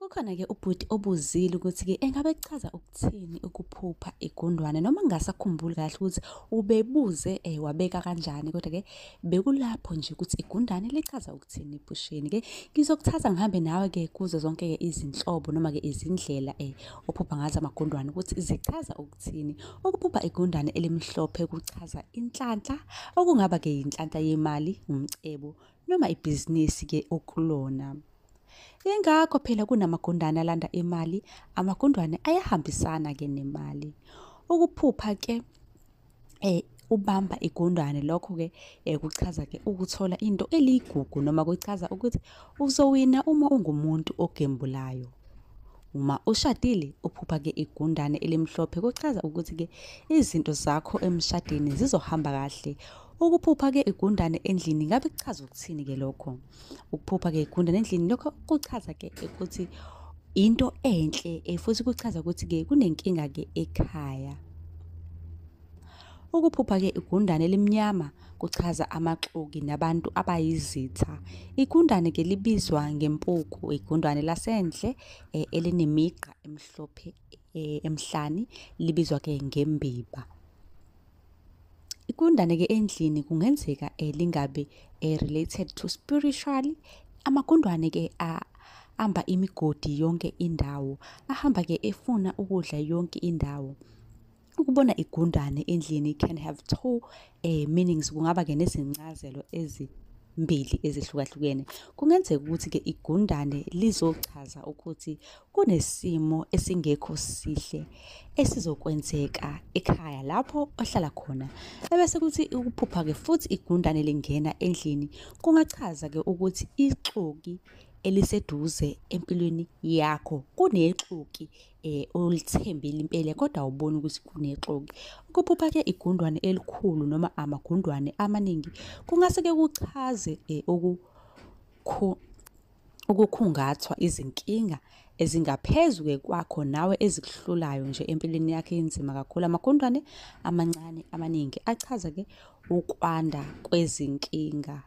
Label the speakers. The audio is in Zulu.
Speaker 1: Kukhona-ke ubhuti obuzile ukuthi-ke engabe kuchaza ukuthini ukuphupha igundwane, noma ngingasakhumbuli kahle ukuthi ubebuze wabeka kanjani, kodwa-ke bekulapho nje ukuthi igundane lichaza ukuthini ebusheni-ke. Ngizokuthatha ngihambe nawe-ke kuzo zonke-ke izinhlobo noma-ke izindlela ophupha ngazo amagundwane ukuthi zichaza ukuthini. Ukuphupha igundane elimhlophe kuchaza inhlanhla, okungaba-ke yinhlanhla yemali, umcebo noma ibhizinisi-ke okulona. Ingakho phela kunamagundane alanda imali, amagundwane ayahambisana-ke nemali. Ukuphupha-ke ubamba igundane, lokho-ke kuchaza-ke ukuthola into eliyigugu, noma kuchaza ukuthi uzowina uma ungumuntu ogembulayo. Uma ushadile uphupha-ke igundane elimhlophe kuchaza ukuthi-ke izinto zakho emshadweni zizohamba kahle. Ukuphupha-ke igundane endlini ngabe kuchaza ukuthini-ke lokho? Ukuphupha-ke igundane endlini, lokho kuchaza-ke ukuthi into enhle, futhi kuchaza ukuthi-ke kunenkinga-ke ekhaya. Ukuphupha-ke igundane elimnyama kuchaza amaxoki nabantu abayizitha. Igundane-ke libizwa ngempuku, igundane lasendle elinemigqa emhlophe emhlani libizwa-ke ngembiba. Igundane-ke endlini kungenzeka lingabe related to spiritual. Amagundwane-ke ahamba imigodi yonke indawo, ahamba-ke efuna ukudla yonke indawo. Ukubona igundane endlini can have two meanings, kungaba-ke nezincazelo ezimbili ezihlukahlukene. Kungenzeka ukuthi-ke igundane lizochaza ukuthi kunesimo esingekho sihle esizokwenzeka ekhaya lapho ohlala khona. Ebese kuthi ukuphupha-ke futhi igundane lingena endlini kungachaza-ke ukuthi ixoki eliseduze empilweni yakho, kunexoki olithembile impela kodwa awuboni ukuthi kunexoki. Ukuphupha-ke igundwane elikhulu noma amagundwane amaningi kungase-ke kuchaze ukukhungathwa, izinkinga ezingaphezu-ke kwakho nawe ezikuhlulayo nje empilweni yakho enzima kakhulu. Amagundwane amancane amaningi achaza-ke ukwanda kwezinkinga